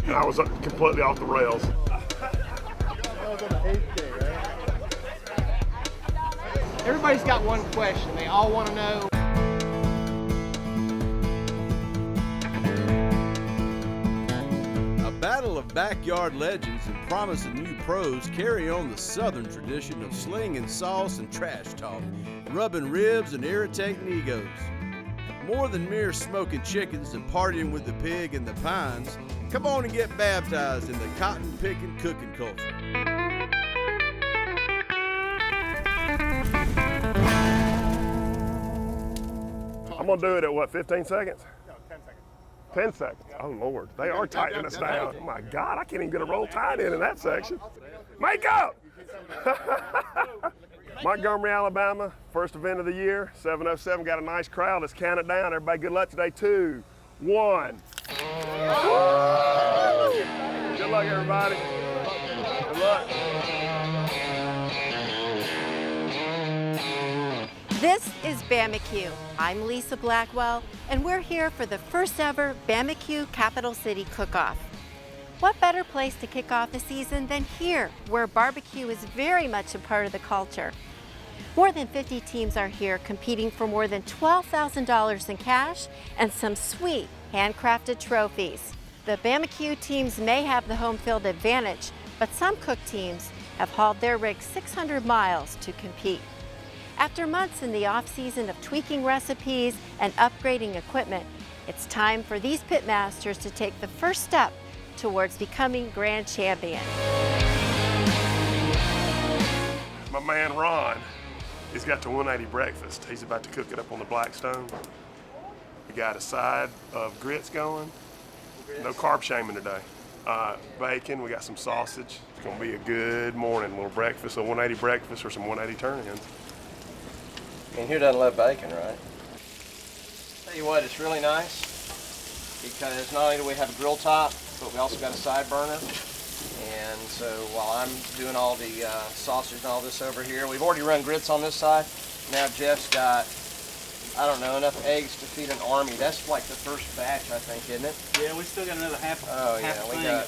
and I was completely off the rails. Everybody's got one question. They all want to know. A battle of backyard legends and promising new pros carry on the southern tradition of slinging sauce and trash talk, rubbing ribs and irritating egos. More than mere smoking chickens and partying with the pig and the pines, come on and get baptized in the cotton-picking cooking culture. I'm gonna do it at what, 15 seconds? No, 10 seconds. 10 seconds. Oh Lord, they are tightening us down. Oh my God, I can't even get a roll tide in that section. Make up! Montgomery, Alabama, first event of the year, 707, got a nice crowd. Let's count it down. Everybody, good luck today. 2, 1. Good luck, everybody. Good luck. This is Bama-Q. I'm Lisa Blackwell, and we're here for the first ever Bama-Q Capital City Cookoff. What better place to kick off the season than here, where barbecue is very much a part of the culture. More than 50 teams are here competing for more than $12,000 in cash and some sweet handcrafted trophies. The Bama-Q teams may have the home field advantage, but some cook teams have hauled their rigs 600 miles to compete. After months in the off-season of tweaking recipes and upgrading equipment, it's time for these pitmasters to take the first step towards becoming grand champion. My man Ron, he's got the 180 breakfast. He's about to cook it up on the Blackstone. We got a side of grits going. No carb shaming today. Bacon, we got some sausage. It's gonna be a good morning, little breakfast, a 180 breakfast or some 180 turn-ins. And who doesn't love bacon, right? Tell you what, it's really nice because not only do we have a grill top, but we also got a side burner. And so while I'm doing all the sausage and all this over here, we've already run grits on this side. Now Jeff's got, I don't know, enough eggs to feed an army. That's like the first batch, I think, isn't it? Yeah, we still got another half. Oh yeah,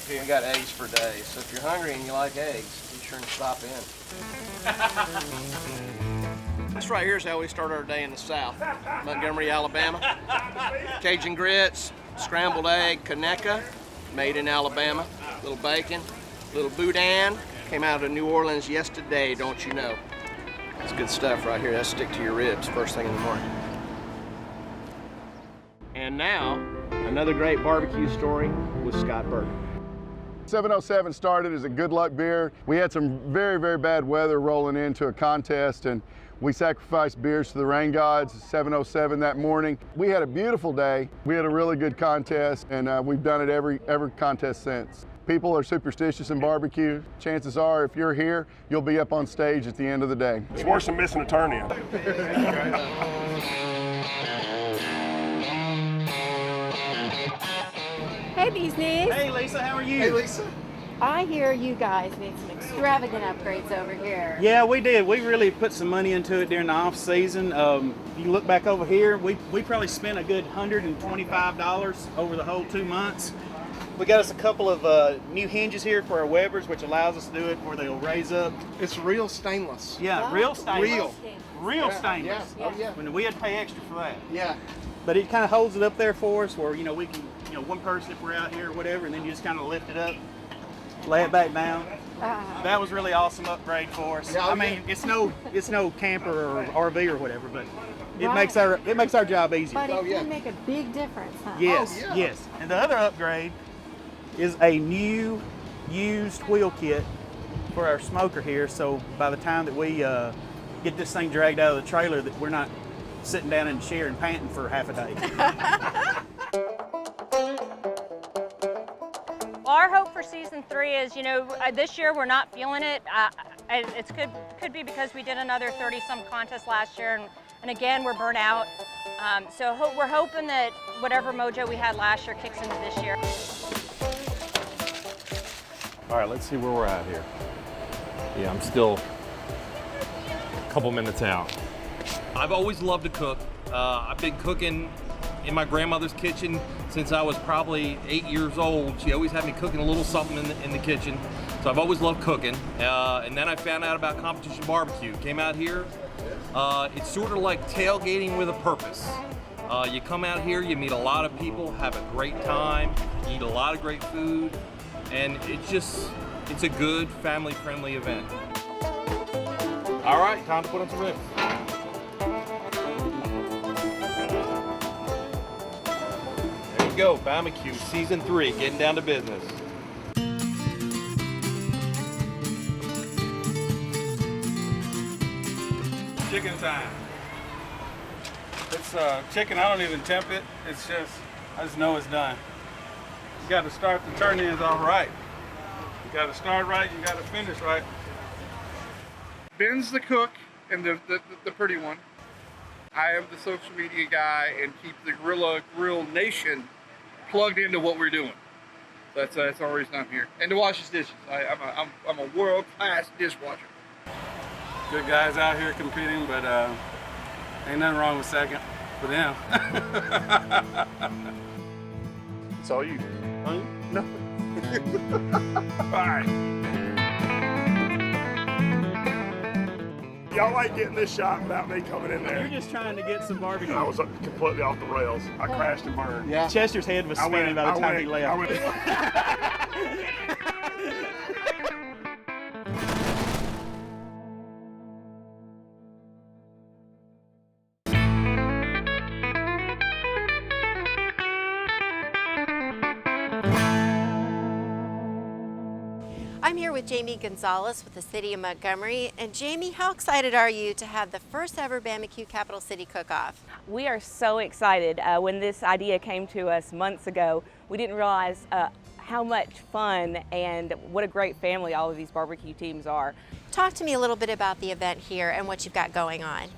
we got eggs for days. So if you're hungry and you like eggs, be sure and stop in. This right here is how we start our day in the South, Montgomery, Alabama. Cajun grits, scrambled egg, Conecuh, made in Alabama. Little bacon, little boudin, came out of New Orleans yesterday, don't you know? It's good stuff right here. That'll stick to your ribs first thing in the morning. And now, another great barbecue story with Scott Burton. 707 started as a good luck beer. We had some very, very bad weather rolling into a contest, and we sacrificed beers to the rain gods, 707 that morning. We had a beautiful day. We had a really good contest, and we've done it every contest since. People are superstitious in barbecue. Chances are, if you're here, you'll be up on stage at the end of the day. It's worse than missing a turn-in. Hey, Bees Knees. Hey, Lisa, how are you? Hey, Lisa. I hear you guys made some extravagant upgrades over here. Yeah, we did. We really put some money into it during the off season. You look back over here, we probably spent a good $125 over the whole 2 months. We got us a couple of new hinges here for our Webers, which allows us to do it where they'll raise up. It's real stainless. Yeah, real stainless. Real Yeah, stainless. yeah. Oh, yeah. When we had to pay extra for that. Yeah. But it kind of holds it up there for us where, we can, one person if we're out here or whatever, and then you just kind of lift it up, lay it back down. That was really awesome upgrade for us. Yeah, I mean, it's no camper or RV or whatever, but it Right. makes our job easier. But it yeah. can make a big difference, huh? Yes, Oh, yeah. yes. And the other upgrade is a new used wheel kit for our smoker here. So by the time that we get this thing dragged out of the trailer, that we're not sitting down in the chair and panting for half a day. Well, our hope for season 3 is, this year we're not feeling it. It could be because we did another 30-some contest last year, and again we're burnt out. So we're hoping that whatever mojo we had last year kicks into this year. All right, let's see where we're at here. Yeah, I'm still a couple minutes out. I've always loved to cook. I've been cooking in my grandmother's kitchen since I was probably 8 years old. She always had me cooking a little something in the kitchen. So I've always loved cooking. And then I found out about competition barbecue. Came out here. It's sort of like tailgating with a purpose. You come out here, you meet a lot of people, have a great time, eat a lot of great food, and it's a good family-friendly event. All right, time to put on some ribs. There you go, Bama-Q Season 3, getting down to business. Chicken time. It's chicken, I don't even temp it. It's just, I just know it's done. You got to start the turn-ins off right. You got to start right, you got to finish right. Ben's the cook and the pretty one. I am the social media guy and keep the Gorilla Grill Nation plugged into what we're doing. That's the only reason I'm here. And to wash his dishes. I'm a world-class dishwasher. Good guys out here competing, but ain't nothing wrong with second for them. It's all you. No. All right. Y'all like getting this shot without me coming in there. You're just trying to get some barbecue. I was completely off the rails. I crashed and burned. Yeah. Chester's head was spinning by the time he left. I'm here with Jamie Gonzalez with the City of Montgomery. And Jamie, how excited are you to have the first ever Bama-Q Capital City Cookoff? We are so excited. When this idea came to us months ago, we didn't realize how much fun and what a great family all of these barbecue teams are. Talk to me a little bit about the event here and what you've got going on.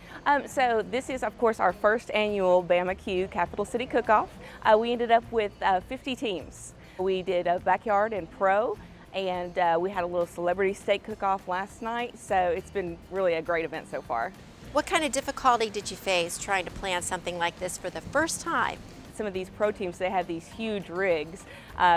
So this is, of course, our first annual Bama-Q Capital City Cookoff. We ended up with 50 teams. We did a backyard and pro, and we had a little celebrity steak cook-off last night, so it's been really a great event so far. What kind of difficulty did you face trying to plan something like this for the first time? Some of these pro teams, they have these huge rigs.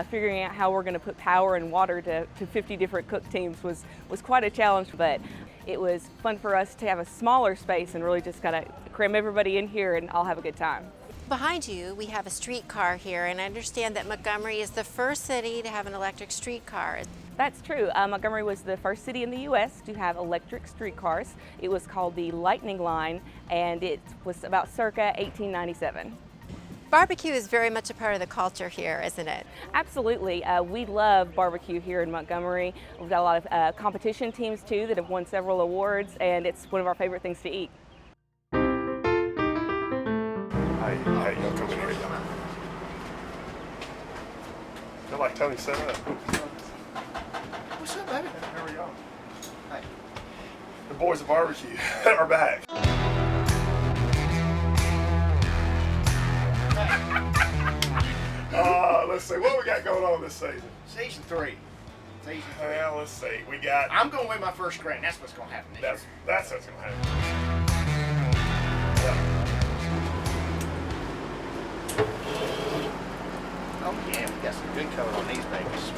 Figuring out how we're going to put power and water to 50 different cook teams was quite a challenge, but it was fun for us to have a smaller space and really just kind of cram everybody in here and all have a good time. Behind you, we have a streetcar here, and I understand that Montgomery is the first city to have an electric streetcar. That's true. Montgomery was the first city in the U.S. to have electric streetcars. It was called the Lightning Line, and it was about circa 1897. Barbecue is very much a part of the culture here, isn't it? Absolutely. We love barbecue here in Montgomery. We've got a lot of competition teams, too, that have won several awards, and it's one of our favorite things to eat. Hey, y'all come in here, y'all. Feel like Tony set up. What's up, baby? Here we go. Hey. The boys of barbecue are back. Let's see, what we got going on this season? Season 3. Season 3. Well, let's see. We got. I'm going to win my first grant. That's what's going to happen this year. That's what's going to happen. Yeah. Oh yeah, we got some good color on these babies.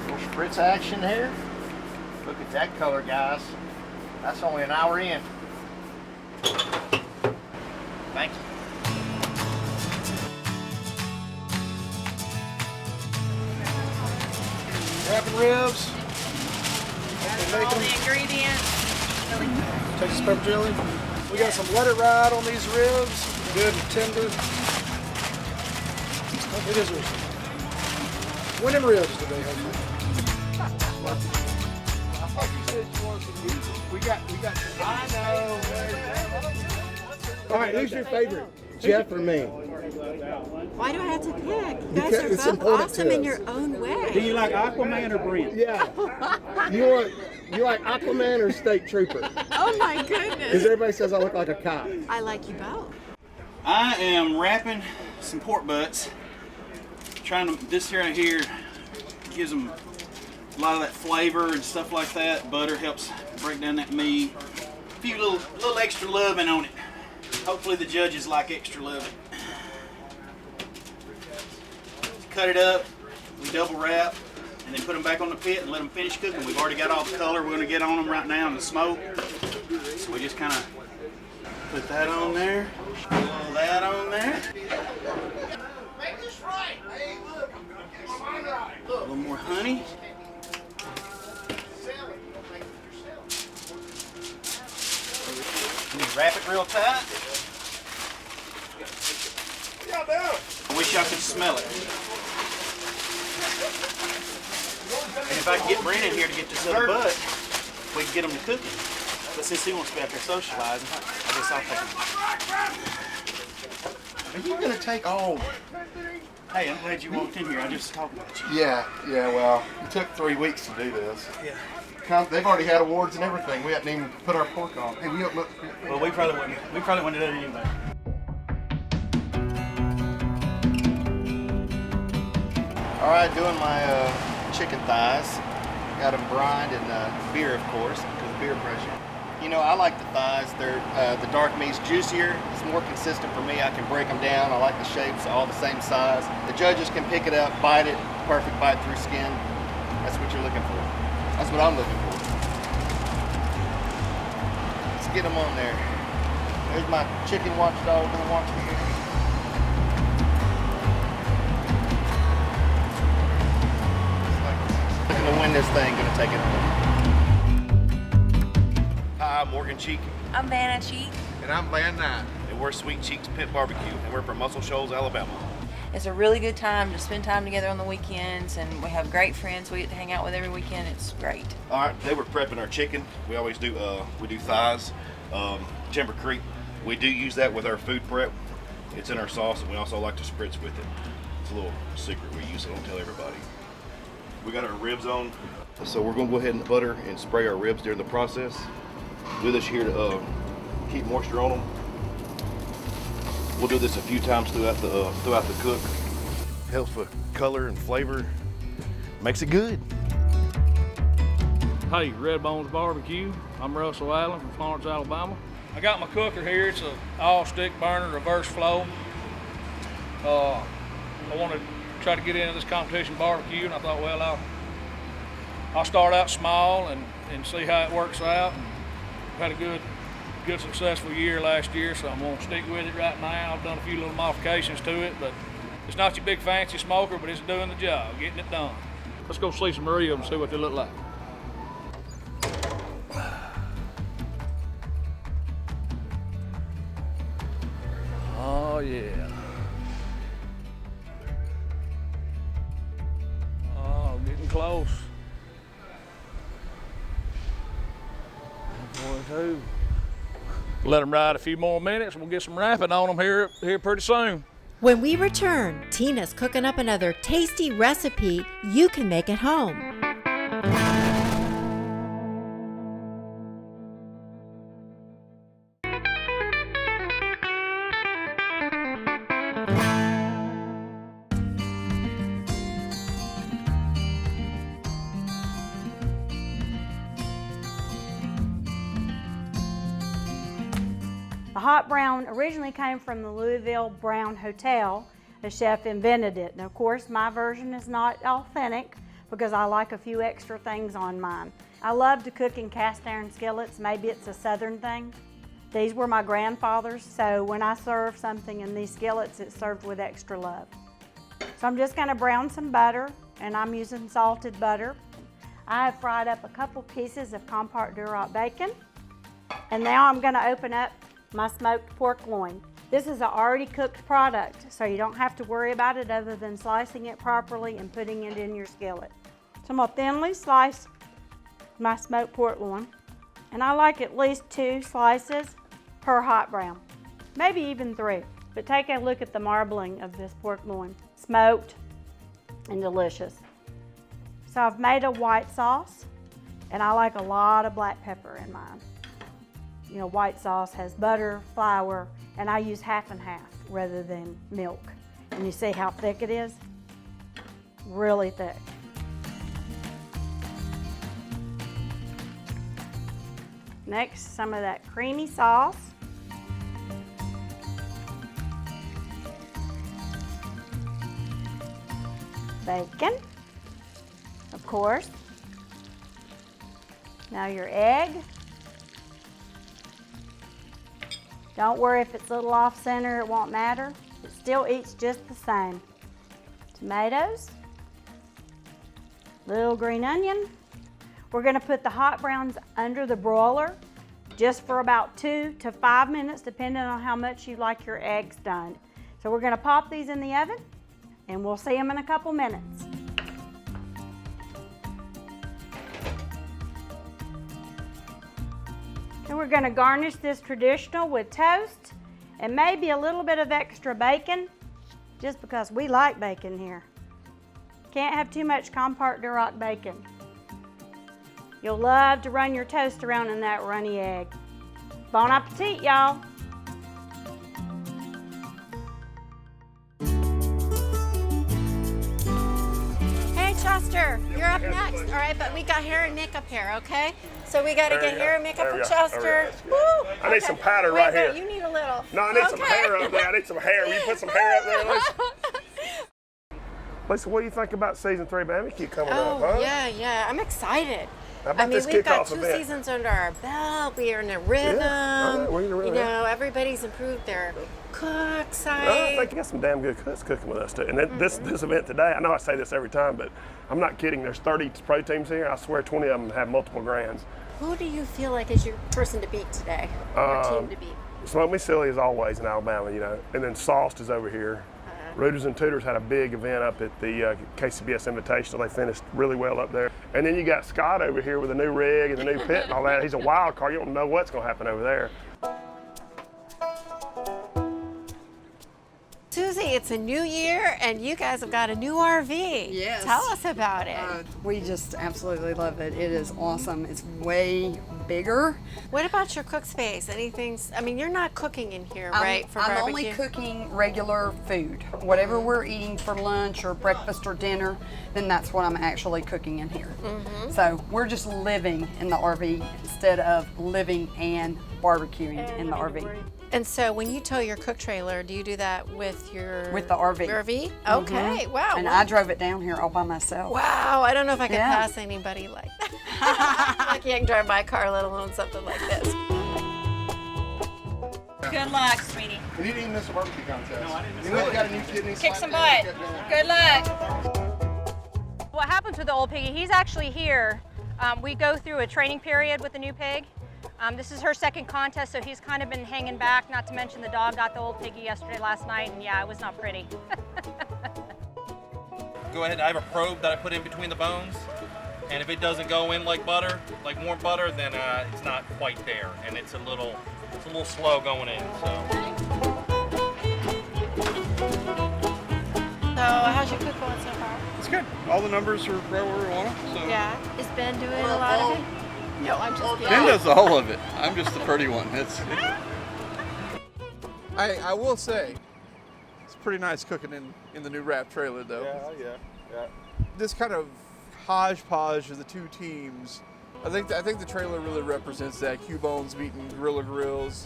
Little spritz action here. Look at that color, guys. That's only an hour in. Thank you. Wrapping ribs. All the ingredients. Texas pepper jelly. We got some let it ride on these ribs. Good and tender. How big is this? One of them ribs today, hopefully. I thought you said you wanted some meat. We got. I know. All right, who's your favorite? Jeff or me? Why do I have to pick? You Because guys it's are both important awesome to in us. your own way. Do you like Aquaman or Brent? Yeah. You like Aquaman or State Trooper? Oh my Because goodness. everybody says I look like a cop. I like you both. I am wrapping some pork butts. This here gives them a lot of that flavor and stuff like that. Butter helps break down that meat. A few little extra loving on it. Hopefully the judges like extra love it. Cut it up, we double wrap, and then put them back on the pit and let them finish cooking. We've already got all the color we're going to get on them right now in the smoke. So we just kind of put that on there, pull that on there. A little more honey. And you wrap it real tight. I wish y'all could smell it. And if I can get Brandon here to get this other butt, we can get him to cook it. But since he wants to be out there socializing, I guess I'll take him. Are you gonna take all? Hey, I'm glad you walked in here. I just talked about you. Yeah, well, it took 3 weeks to do this. Yeah. They've already had awards and everything. We hadn't even put our pork on. Hey, we don't look. Well, we probably wouldn't have done it anyway. All right, doing my chicken thighs. Got them brined in beer, of course, because of beer pressure. You know, I like the thighs. They're the dark meat's juicier. It's more consistent for me. I can break them down. I like the shapes, all the same size. The judges can pick it up, bite it, perfect bite through skin. That's what you're looking for. That's what I'm looking for. Let's get them on there. There's my chicken watchdog gonna watch me here. Looking to win this thing, gonna take it home. Hi, I'm Morgan Cheek. I'm Vanna Cheek. And I'm Van Knight. And we're Sweet Cheeks Pit Barbecue, and we're from Muscle Shoals, Alabama. It's a really good time to spend time together on the weekends, and we have great friends we get to hang out with every weekend. It's great. All right, today we're prepping our chicken. We always do, we do thighs, Timber Creek. We do use that with our food prep. It's in our sauce, and we also like to spritz with it. It's a little secret we use, so don't tell everybody. We got our ribs on, so we're gonna go ahead and butter and spray our ribs during the process. Do this here to keep moisture on them. We'll do this a few times throughout the cook. Helps with color and flavor. Makes it good. Hey, Red Bones Barbecue. I'm Russell Allen from Florence, Alabama. I got my cooker here. It's an all-stick burner, reverse flow. I want to try to get into this competition barbecue, and I thought, well, I'll start out small and see how it works out. And had a good successful year last year, so I'm going to stick with it right now. I've done a few little modifications to it, but it's not your big fancy smoker, but it's doing the job, getting it done. Let's go see some ribs and see what they look like. Oh yeah. Oh, getting close. 1, 2. Let them ride a few more minutes. We'll get some wrapping on them here pretty soon. When we return, Tina's cooking up another tasty recipe you can make at home. The hot brown originally came from the Louisville Brown Hotel. The chef invented it. And of course, my version is not authentic because I like a few extra things on mine. I love to cook in cast iron skillets. Maybe it's a southern thing. These were my grandfather's, so when I serve something in these skillets, it's served with extra love. So I'm just gonna brown some butter, and I'm using salted butter. I have fried up a couple pieces of Compart Duroc bacon, and now I'm gonna open up my smoked pork loin. This is an already cooked product, so you don't have to worry about it other than slicing it properly and putting it in your skillet. So I'm gonna thinly slice my smoked pork loin, and I like at least 2 slices per hot brown, maybe even 3. But take a look at the marbling of this pork loin. Smoked and delicious. So I've made a white sauce, and I like a lot of black pepper in mine. You know, white sauce has butter, flour, and I use half and half rather than milk. And you see how thick it is? Really thick. Next, some of that creamy sauce. bacon, of course. Now your egg. Don't worry if it's a little off center, it won't matter. It still eats just the same. Tomatoes, little green onion. We're gonna put the hot browns under the broiler just for about 2 to 5 minutes, depending on how much you like your eggs done. So we're gonna pop these in the oven and we'll see them in a couple minutes. And we're gonna garnish this traditional with toast and maybe a little bit of extra bacon, just because we like bacon here. Can't have too much Compart Duroc bacon. You'll love to run your toast around in that runny egg. Bon appetit, y'all. Hey, Chester, you're up next. All right, but we got hair and makeup here, okay? So we got to get hair and makeup for Chester. Woo! I need some powder right here. You need a little. No, I need some hair up there. I need some hair. Will you put some hair up there, Lisa? Lisa, what do you think about season 3 Bama-Q coming up, huh? Yeah. I'm excited. How about this we've got kickoff 2 event? seasons under our belt. We are in a rhythm. Yeah, we're in a rhythm. You know, everybody's improved their cook side. I think you got some damn good cooks cooking with us too. And then this event today, I know I say this every time, but I'm not kidding. There's 30 pro teams here. I swear 20 of them have multiple grands. Who do you feel like is your person to beat today? Or team to beat? Smoke Me Silly is always in Alabama, you know. And then Sauced is over here. Rooters and Tutors had a big event up at the KCBS Invitational. They finished really well up there. And then you got Scott over here with a new rig and the new pit and all that. He's a wild card. You don't know what's going to happen over there. Susie, it's a new year and you guys have got a new RV. Yes. Tell us about it. We just absolutely love it. It is awesome. It's way bigger. What about your cook space? Anything? I mean, you're not cooking in here, right? For I'm barbecue? only cooking regular food. Whatever we're eating for lunch or breakfast or dinner, then that's what I'm actually cooking in here. So we're just living in the RV instead of living and barbecuing in the RV. And so when you tow your cook trailer, do you do that with your... With the RV. Your RV? Okay, wow. And I drove it down here all by myself. Wow, I don't know if I could pass anybody like that. Like you can drive my car, let alone something like this. Good luck, sweetie. We need to miss a barbecue contest. No, I didn't miss You know we got a new kidney. Kick some butt. Good luck. What happens with the old piggy, he's actually here. We go through a training period with the new pig. This is her second contest, so he's kind of been hanging back, not to mention the dog got the old piggy last night, and yeah, it was not pretty. Go ahead, I have a probe that I put in between the bones, and if it doesn't go in like butter, like warm butter, then it's not quite there, and it's a little slow going in, so. So how's your cook going so far? It's good. All the numbers are right where we want them. So. Yeah, is Ben doing a lot of it? No, I'm just kidding. Ben does all of it. I'm just the pretty one. I will say, it's pretty nice cooking in the new wrap trailer though. Yeah. This kind of hodgepodge of the 2 teams, I think the trailer really represents that. Q-Bones beating Gorilla Grills.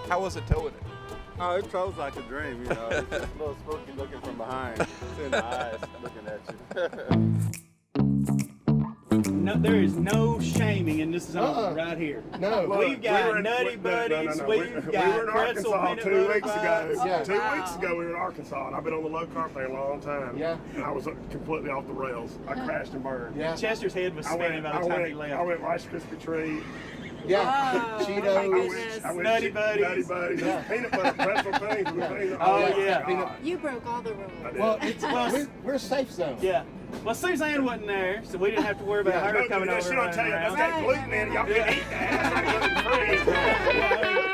How was it towing it? Oh, it tows like a dream, you know. It's just a little spooky looking from behind. It's in the eyes looking at you. No, there is no shaming in this zone right here. No, we've got Nutty Buddies. We've got we were in pretzel Arkansas peanut 2 butter weeks ago. pies. Yeah. 2 weeks ago we were in Arkansas, and I've been on the low carb thing a long time. Yeah. And I was completely off the rails. I crashed and burned. Yeah. Chester's head was spinning by the time he left. I went Rice Krispie treat. Yeah. Cheetos. I went Nutty Buddies. Nutty Buddies. Yeah. Peanut butter pretzel things. Yeah. You broke all the rules. Well, we're a safe zone. Yeah. Well, Suzanne wasn't there, so we didn't have to worry about her coming over. She don't tell you that's got gluten in it. Y'all can eat that. That's not gluten free.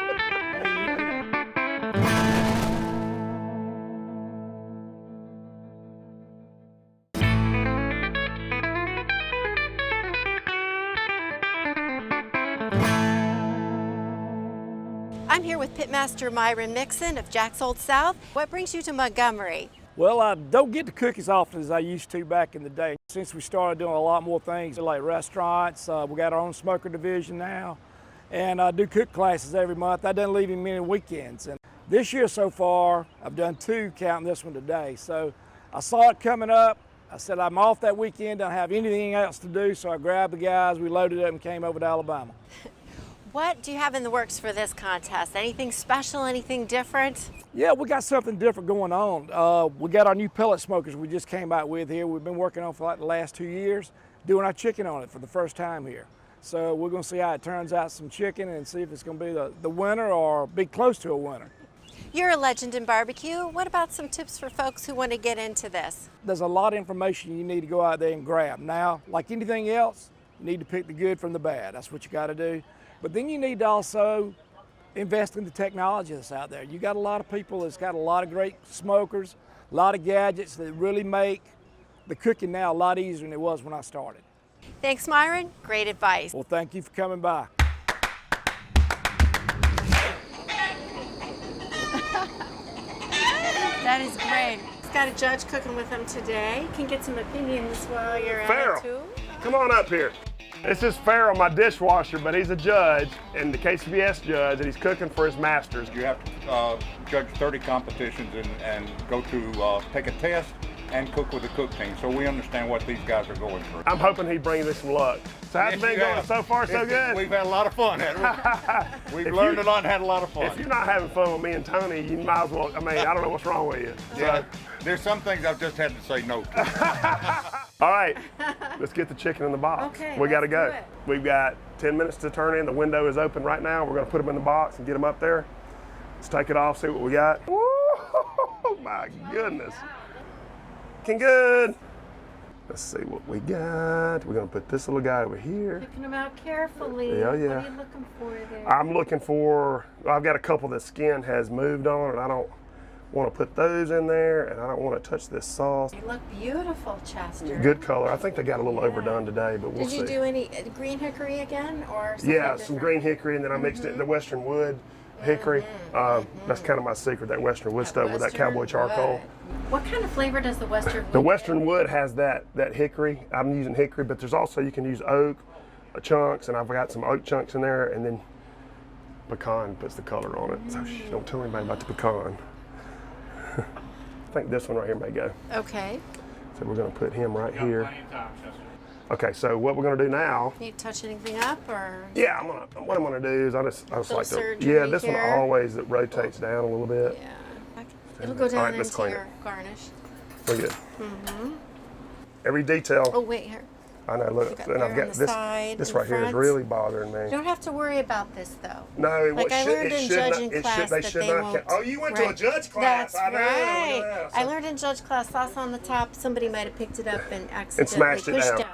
I'm here with Pitmaster Myron Mixon of Jack's Old South. What brings you to Montgomery? Well, I don't get to cook as often as I used to back in the day. Since we started doing a lot more things like restaurants, we got our own smoker division now, and I do cook classes every month. I don't leave in many weekends. And this year so far, I've done 2, counting this one today. So I saw it coming up. I said, I'm off that weekend, don't have anything else to do, so I grabbed the guys, we loaded up and came over to Alabama. What do you have in the works for this contest? Anything special, anything different? Yeah, we got something different going on. We got our new pellet smokers we just came out with here. We've been working on for like the last 2 years, doing our chicken on it for the first time here. So we're gonna see how it turns out, some chicken, and see if it's gonna be the winner or be close to a winner. You're a legend in barbecue. What about some tips for folks who want to get into this? There's a lot of information you need to go out there and grab. Now, like anything else, you need to pick the good from the bad. That's what you gotta do. But then you need to also invest in the technology that's out there. You got a lot of people that's got a lot of great smokers, a lot of gadgets that really make the cooking now a lot easier than it was when I started. Thanks, Myron. Great advice. Well, thank you for coming by. That is great. He's got a judge cooking with him today. Can get some opinions while you're at Farrell, it too. come on up here. This is Farrell, my dishwasher, but he's a judge and the KCBS judge, and he's cooking for his masters. You have to judge 30 competitions and go to take a test and cook with the cook team, so we understand what these guys are going through. I'm hoping he brings us some luck. So how's it been going so far, so good? We've had a lot of fun, haven't we? We've learned a lot and had a lot of fun. If you're not having fun with me and Tony, you might as well, I mean, I don't know what's wrong with you. Yeah, there's some things I've just had to say no to. All right, let's get the chicken in the box. Okay, we got to let's go. do it. We've got 10 minutes to turn in. The window is open right now. We're going to put them in the box and get them up there. Let's take it off, see what we got. Oh my goodness. Looking good. Let's see what we got. We're going to put this little guy over here. Picking them out carefully. Yeah. What are you looking for there? I'm looking for, I've got a couple that skin has moved on, and I don't want to put those in there, and I don't want to touch this sauce. They look beautiful, Chester. Good color. I think they got a little overdone today, but we'll see. Did you do any green hickory again, or something Yeah, some different? green hickory, and then I mixed it in the western wood hickory. That's kind of my secret, that western wood stuff with that cowboy charcoal. What kind of flavor does the western wood The western wood has that hickory. I'm using hickory, but there's also, you can use oak chunks, and I've got some oak chunks in there, and then pecan puts the color on it. So don't tell anybody about the pecan. I think this one right here may go. Okay. So we're going to put him right here. Okay, so what we're going to do now? Need to touch anything up, or? Yeah, what I'm going to do is I just Little like to. surgery Yeah, this one here. always, it rotates down a little bit. Yeah. It'll go down All right, let's into clean your it. garnish. We're good. Mm-hmm. Every detail. Oh, wait, here. I know. Look, You got and I've hair on got the this. side, This in right here is front. really bothering me. You don't have to worry about this, though. No, Like I learned in judging They class that should they not. won't. Oh, you went to a Right. judge class. That's I know. right. Look at that. I learned in judge class, sauce on the top. Somebody might have picked it up and accidentally smashed it pushed down.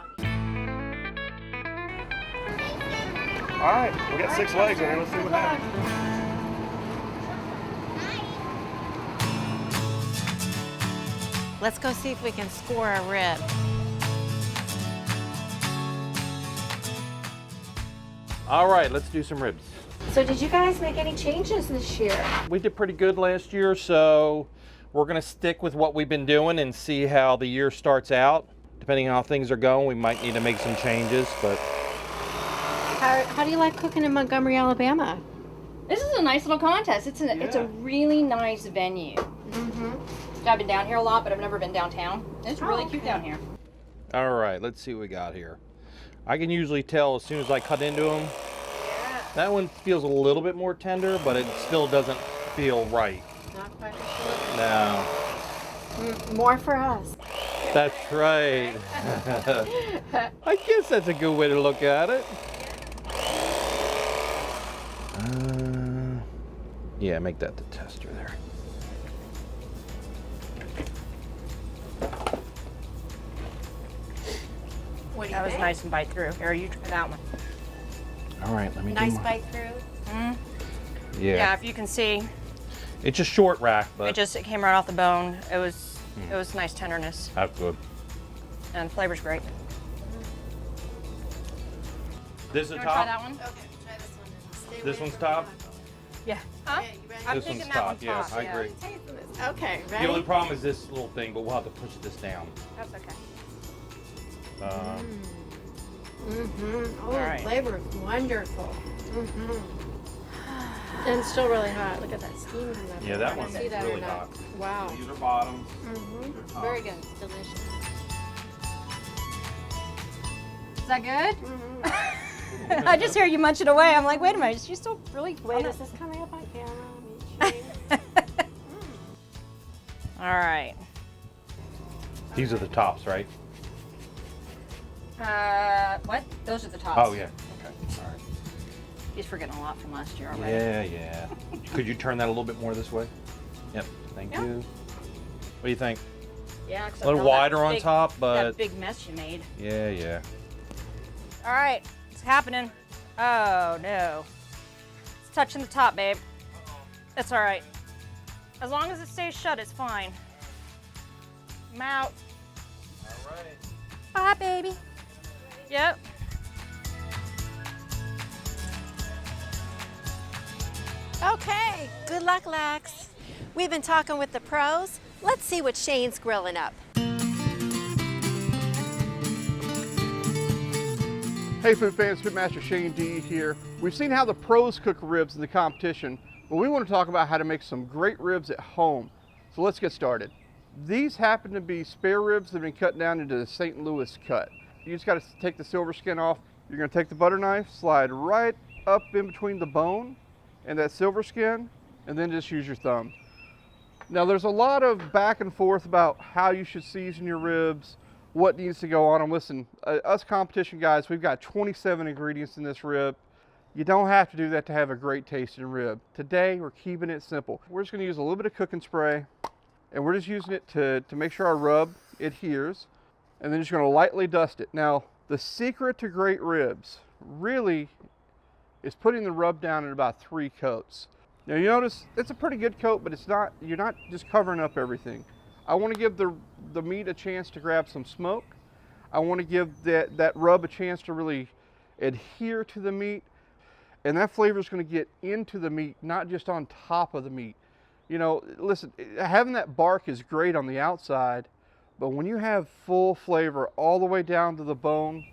All right, we got 6 legs in here. Let's see what happens. Let's go see if we can score a rib. All right, let's do some ribs. So did you guys make any changes this year? We did pretty good last year, so we're gonna stick with what we've been doing and see how the year starts out. Depending on how things are going, we might need to make some changes, but. How do you like cooking in Montgomery, Alabama? This is a nice little contest. It's a really nice venue. I've been down here a lot, but I've never been downtown. It's really cute down here. All right, let's see what we got here. I can usually tell as soon as I cut into them. That one feels a little bit more tender, but it still doesn't feel right. Not quite. No. More for us. That's right. I guess that's a good way to look at it. Yeah, make that the tester there. That was nice and bite through. Here, you try that one. All right, let me Nice do my... bite through. Yeah, if you can see, It's a short rack, but it came right off the bone. It was nice tenderness, that's good. and the flavor's great. This is You the wanna try top? that one? Okay, try this one. This one's top? Yeah. Huh? I'm This thinking one's that top, one's yeah, top. I agree. Okay, The only ready? problem is this little thing, but we'll have to push this down. That's okay. Oh, All right. the flavor is wonderful. And it's still really hot. Look at that steam coming up. Yeah, that I can one's see that or really not. hot. Wow. These are bottoms. Very good. Delicious. Is that good? I just hear you munching away. I'm like, wait a minute, is she still really? Wait, is this coming up on camera? All right. These are the tops, right? What? Those are the tops. Oh, yeah. Okay. All right. He's forgetting a lot from last year already. Yeah, yeah. Could you turn that a little bit more this way? Yep. Thank you. What do you think? Yeah, A little wider on top, but that big mess you made. yeah, yeah. All right, it's happening. Oh no. It's touching the top, babe. It's all right. As long as it stays shut, it's fine. I'm out. All right. Bye, baby. Yep. Okay, good luck, Lex. We've been talking with the pros. Let's see what Shane's grilling up. Hey food fans, Pitmaster Shane D here. We've seen how the pros cook ribs in the competition, but we want to talk about how to make some great ribs at home. So let's get started. These happen to be spare ribs that have been cut down into the St. Louis cut. You just got to take the silver skin off. You're going to take the butter knife, slide right up in between the bone and that silver skin, and then just use your thumb. Now there's a lot of back and forth about how you should season your ribs, what needs to go on them. Listen, us competition guys, we've got 27 ingredients in this rib. You don't have to do that to have a great tasting rib. Today, we're keeping it simple. We're just gonna use a little bit of cooking spray, and we're just using it to make sure our rub adheres, and then just gonna lightly dust it. Now, the secret to great ribs really is putting the rub down in about 3 coats. Now you notice it's a pretty good coat, but you're not just covering up everything. I want to give the meat a chance to grab some smoke. I want to give that rub a chance to really adhere to the meat. And that flavor is going to get into the meat, not just on top of the meat. You know, listen, having that bark is great on the outside, but when you have full flavor all the way down to the bone,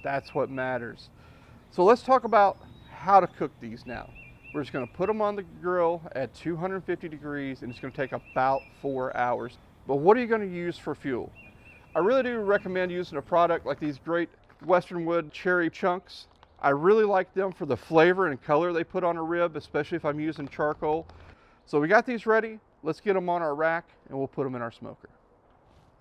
that's what matters. So let's talk about how to cook these now. We're just going to put them on the grill at 250 degrees, and it's going to take about 4 hours. But what are you going to use for fuel? I really do recommend using a product like these great Western Wood cherry chunks. I really like them for the flavor and color they put on a rib, especially if I'm using charcoal. So we got these ready. Let's get them on our rack, and we'll put them in our smoker.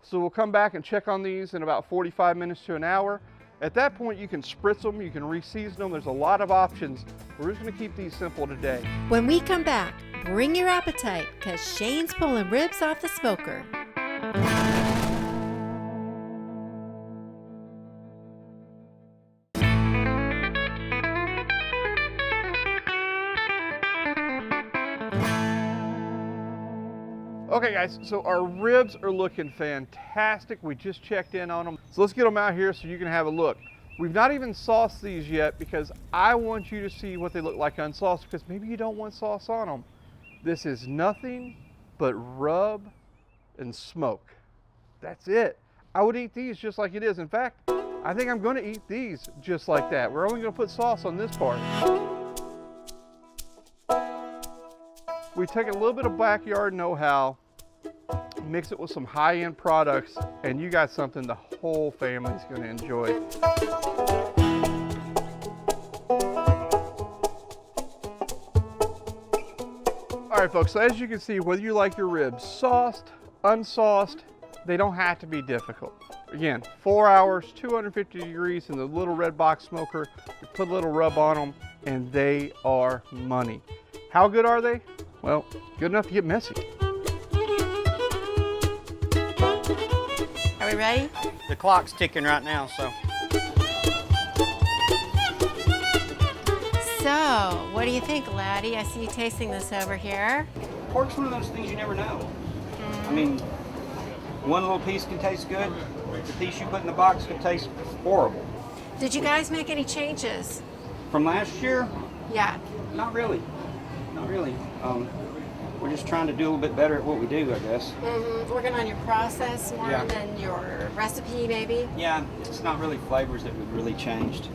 So we'll come back and check on these in about 45 minutes to an hour. At that point, you can spritz them, you can re-season them. There's a lot of options. We're just going to keep these simple today. When we come back, bring your appetite, because Shane's pulling ribs off the smoker. Okay guys, so our ribs are looking fantastic. We just checked in on them. So let's get them out here so you can have a look. We've not even sauced these yet because I want you to see what they look like unsauced, because maybe you don't want sauce on them. This is nothing but rub and smoke. That's it. I would eat these just like it is. In fact, I think I'm going to eat these just like that. We're only going to put sauce on this part. We take a little bit of backyard know-how, mix it with some high-end products, and you got something the whole family's going to enjoy. All right, folks, so as you can see, whether you like your ribs sauced, unsauced, they don't have to be difficult. Again, 4 hours, 250 degrees in the little red box smoker. You put a little rub on them, and they are money. How good are they? Well, good enough to get messy. Are we ready? The clock's ticking right now, so. So, what do you think, Laddie? I see you tasting this over here. Pork's one of those things you never know. I mean, one little piece can taste good. The piece you put in the box could taste horrible. Did you guys make any changes? From last year? Yeah. Not really. Not really. We're just trying to do a little bit better at what we do, I guess. Working on your process more Yeah. than your recipe, maybe? Yeah, it's not really flavors that we've really changed.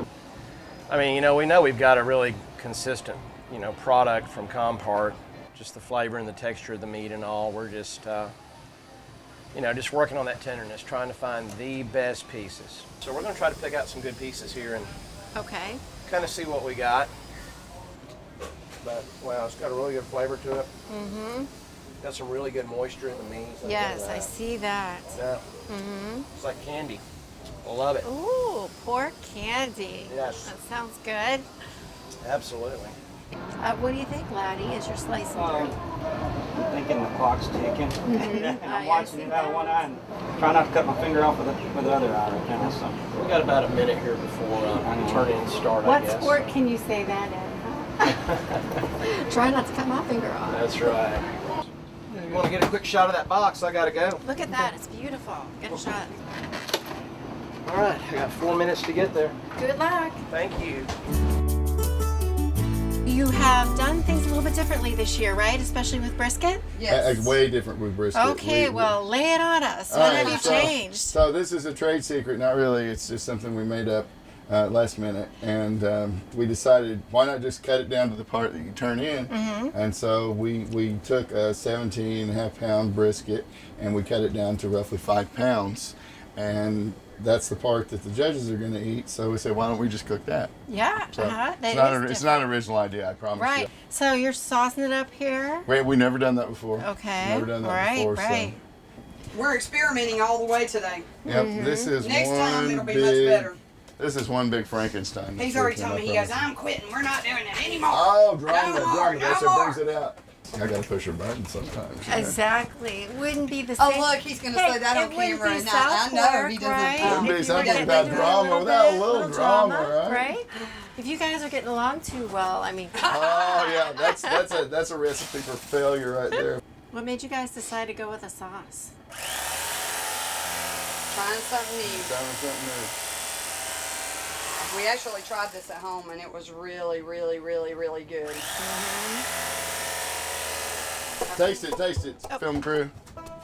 I mean, you know, we know we've got a really consistent, you know, product from Compart. Just the flavor and the texture of the meat and all. We're just, you know, just working on that tenderness, trying to find the best pieces. So we're gonna try to pick out some good pieces here and Okay. kind of see what we got. But wow, it's got a really good flavor to it. Mm-hmm. Got some really good moisture in the meat. Yes, I see that. Yeah. Mm-hmm. It's like candy. I love it. Ooh, pork candy. Yes. That sounds good. Absolutely. What do you think, Laddie, as you're slicing through? I'm thinking the clock's ticking. Mhm. I'm watching it out of one eye and trying not to cut my finger off with the other eye right now. So We got about a minute here before turn-in start, I What guess. sport can you say that in? Try not to cut my finger off. That's right. You want to get a quick shot of that box? I gotta go. Look at that, it's beautiful. Get a shot. All right, I got 4 minutes to get there. Good luck. Thank you. You have done things a little bit differently this year, right? Especially with brisket? Way different with brisket. Okay, well, lay it on us. What have you changed? So this is a trade secret, not really. It's just something we made up last minute, and we decided why not just cut it down to the part that you turn in. Mhm. And so we took a 17.5-pound brisket and we cut it down to roughly 5 pounds, and that's the part that the judges are going to eat. So we said, why don't we just cook that? Yeah, So that it's not an original idea, I promise Right. you. So you're saucing it up here? We never done that before. Okay. Never done that before. Right. We're experimenting all the way today. So, yep, this is Next one time it'll be big, much better. This is one big Frankenstein. He's that's already cooking, told I me, he goes, promise. I'm quitting. We're not doing it anymore. Oh, No drama, more, drama. That's no what more. brings it out. I gotta push her button sometimes. you know. Exactly. It wouldn't be the Oh, same. look, he's gonna Hey, say that on it wouldn't camera, be and I know Southpork, he doesn't. right? Wouldn't be If you were something getting about into drama without a little drama, right? right? If you guys are getting along too well, I mean. Oh yeah, that's a recipe for failure right there. What made you guys decide to go with a sauce? Trying something new. Trying something new. We actually tried this at home, and it was really, really, really, really good. Taste it, film crew.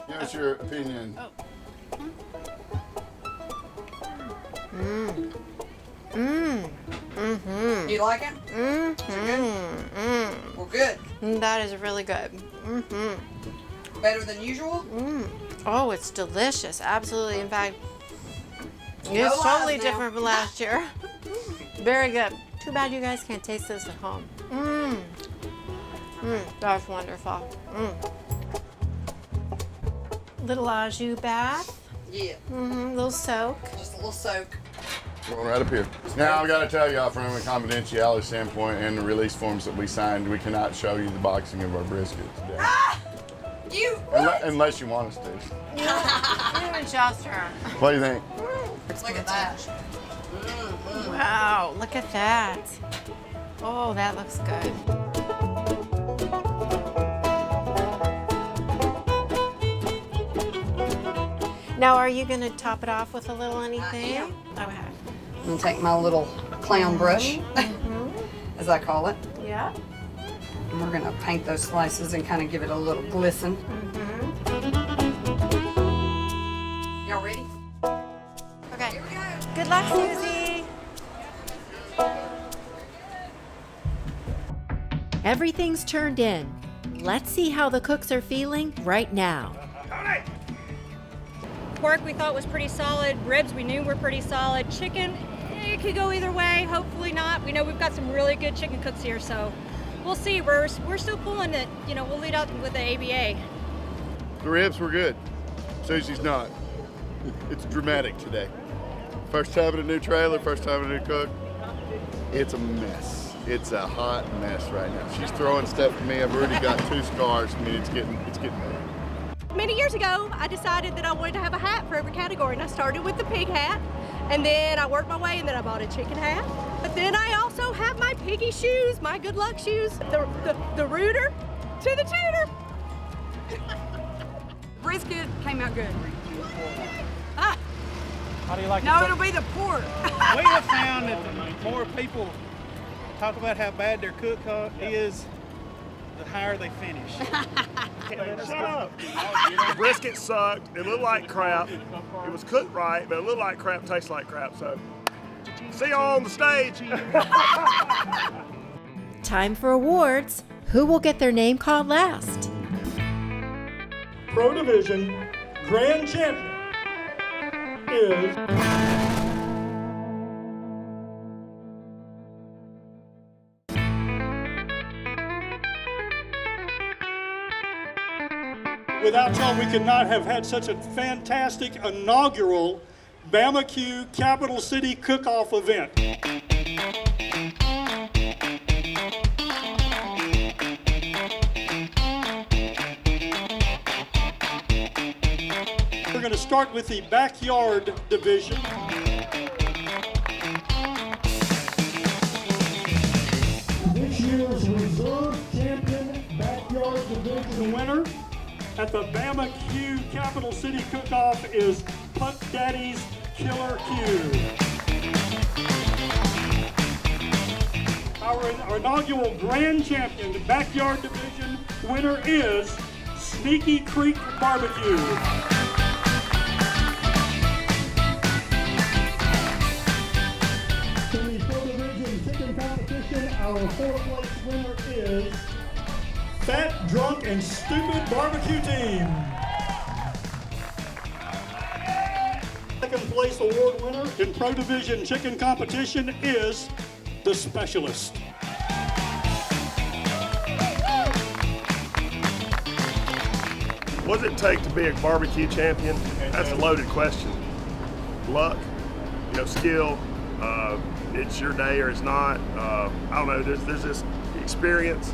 Give us your opinion. Mm-hmm. You like it? Mm-hmm. Well, good. That is really good. Mm-hmm. Better than usual? Oh, it's delicious. Absolutely. In fact, No it's lies totally now. different from last year. Very good. Too bad you guys can't taste this at home. That's wonderful. Little au jus bath. Yeah. Little soak. Just a little soak. Going right up here. Now I gotta tell y'all, from a confidentiality standpoint and the release forms that we signed, we cannot show you the boxing of our brisket today. You. Unless you want us to. You and Chester. What do you think? Look at that. Wow, look at that. Oh, that looks good. Now, are you going to top it off with a little anything? Okay. I'm gonna take my little clown brush, as I call it. Yeah. And we're gonna paint those slices and kind of give it a little glisten. Y'all ready? Okay. Here we go. Good luck, Susie. Everything's turned in. Let's see how the cooks are feeling right now. Pork we thought was pretty solid. Ribs we knew were pretty solid. Chicken, it could go either way. Hopefully not. We know we've got some really good chicken cooks here, so we'll see. We're still pulling it. You know, we'll lead out with the ABA. The ribs were good. Susie's not. It's dramatic today. First time in a new trailer, first time in a new cook. It's a mess. It's a hot mess right now. She's throwing stuff at me. I've already got 2 scars. I mean, it's getting bad. Many years ago, I decided that I wanted to have a hat for every category, and I started with the pig hat, and then I worked my way, and then I bought a chicken hat. But then I also have my piggy shoes, my good luck shoes, the rooter to the tutor. Brisket came out good. How do you like No, it? it'll be the pork. We have found that the more people talk about how bad their cook is, the higher they finish. Shut up. The brisket sucked. It looked like crap. It was cooked right, but it looked like crap, tastes like crap. So, see y'all on the stage. Time for awards. Who will get their name called last? Pro Division, grand champion is without y'all, we could not have had such a fantastic inaugural Bama-Q Capital City Cookoff event. We're going to start with the backyard division. This year's reserve champion backyard division winner at the Bama-Q Capital City Cookoff is Puck Daddy's Killer Q. Our inaugural grand champion, the backyard division winner is Sneaky Creek Barbecue. In the pro division chicken competition, our fourth place winner is Fat, Drunk, and Stupid Barbecue Team. Second place award winner in Pro Division Chicken Competition is The Specialist. What does it take to be a barbecue champion? That's a loaded question. Luck, skill, it's your day or it's not. I don't know, there's this experience,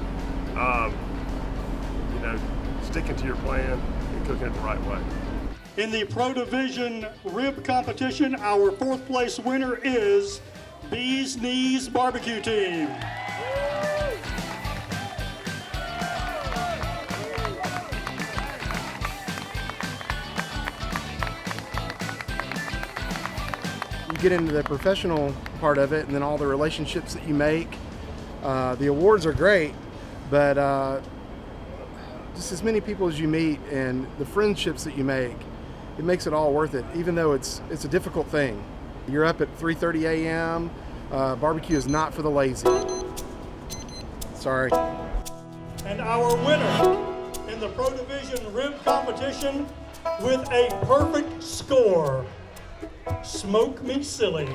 sticking to your plan and cooking it the right way. In the Pro Division Rib Competition, our fourth place winner is Bees Knees Barbecue Team. You get into the professional part of it and then all the relationships that you make. The awards are great, but just as many people as you meet and the friendships that you make, it makes it all worth it, even though it's a difficult thing. You're up at 3:30 a.m. Barbecue is not for the lazy. Sorry. And our winner in the Pro Division Rib Competition with a perfect score, Smoke Me Silly.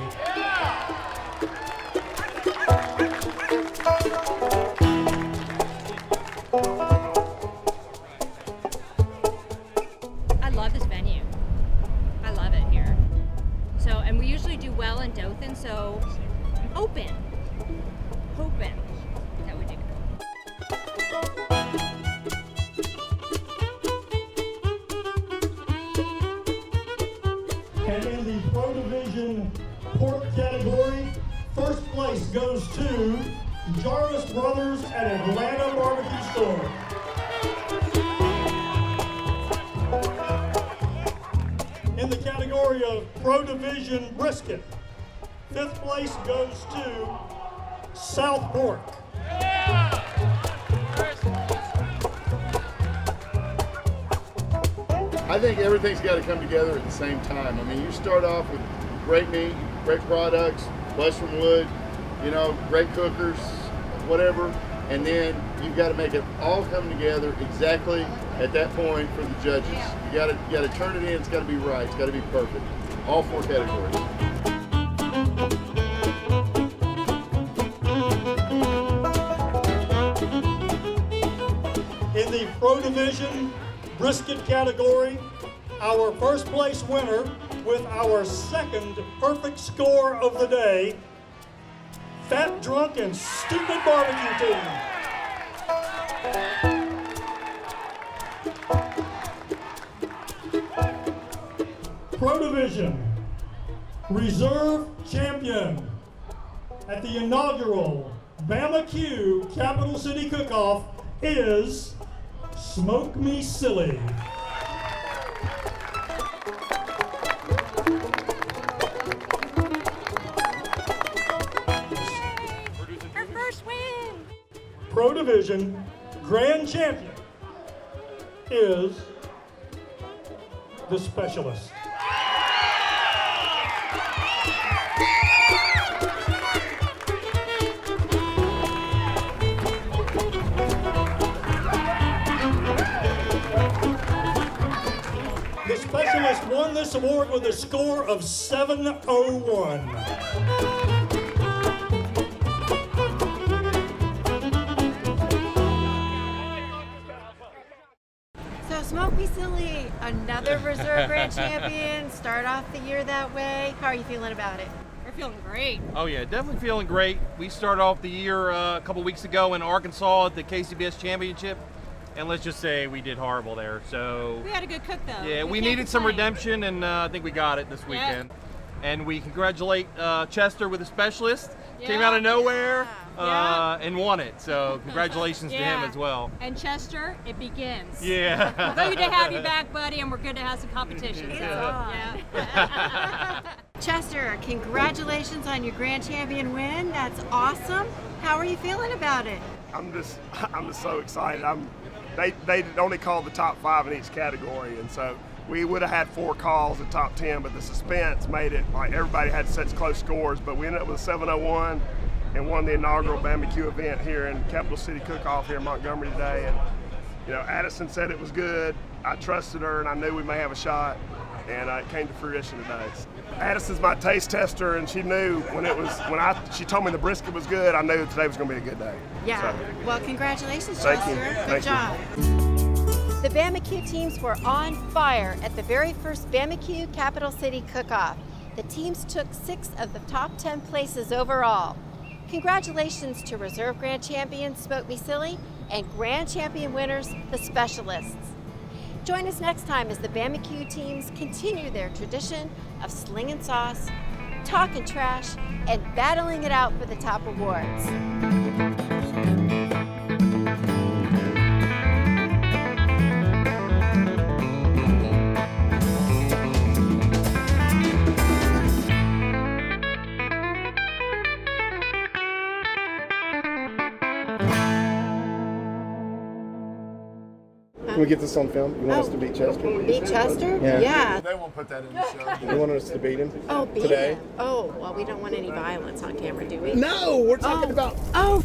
I love this venue. I love it here. And we usually do well in Dothan, so I'm hoping that we do And in the Pro Division Pork category, first place goes to Jarvis Brothers at Atlanta Barbecue Store. In the category of Pro Division Brisket, fifth place goes to Southpork. I think everything's got to come together at the same time. I mean, you start off with great meat, great products, Western wood, great cookers, whatever, and then you've got to make it all come together exactly at that point for the judges. You got to turn it in. It's got to be right. It's got to be perfect. All four categories. In the Pro Division Brisket category, our first place winner with our second perfect score of the day, Fat, Drunk, and Stupid Barbecue Team. Pro Division Reserve Champion at the inaugural Bama-Q Capital City Cookoff is Smoke Me Silly. Our first win! Pro Division Grand Champion is The Specialist. The specialist won this award with a score of 701. So Smoke Me Silly, another reserve grand champion. Start off the year that way. How are you feeling about it? We're feeling great. Oh yeah, definitely feeling great. We started off the year a couple weeks ago in Arkansas at the KCBS Championship, and let's just say we did horrible there. So We had a good cook though. yeah, we needed some redemption, and I think we got it this weekend. And we congratulate Chester with a specialist. Came out of nowhere and won it. So congratulations to him as well. And Chester, it begins. Yeah. We're good to have you back, buddy, and we're good to have some competition. Yeah. Chester, congratulations on your grand champion win. That's awesome. How are you feeling about it? I'm just so excited. They only called the top 5 in each category, and so we would have had 4 calls at top 10, but the suspense made it like everybody had such close scores. But we ended up with a 701 and won the inaugural Bama-Q event here in Capital City Cookoff here in Montgomery today. And you know, Addison said it was good. I trusted her, and I knew we may have a shot, and it came to fruition today. Addison's my taste tester, and she knew she told me the brisket was good. I knew today was going to be a good day. Yeah. So, well, congratulations, thank Chester. you. Good Thank you. job. The Bama-Q teams were on fire at the very first Bama-Q Capital City Cookoff. The teams took 6 of the top 10 places overall. Congratulations to Reserve Grand Champion Smoke Me Silly and Grand Champion winners, the Specialists. Join us next time as the Bama-Q teams continue their tradition of slinging sauce, talking trash, and battling it out for the top awards. Can we get this on film? You want us to beat Chester? Beat Chester? Yeah. They won't put that in the show. You want us to beat him? Oh, beat today? him. Oh, well, we don't want any violence on camera, do we? No, we're talking about. Oh.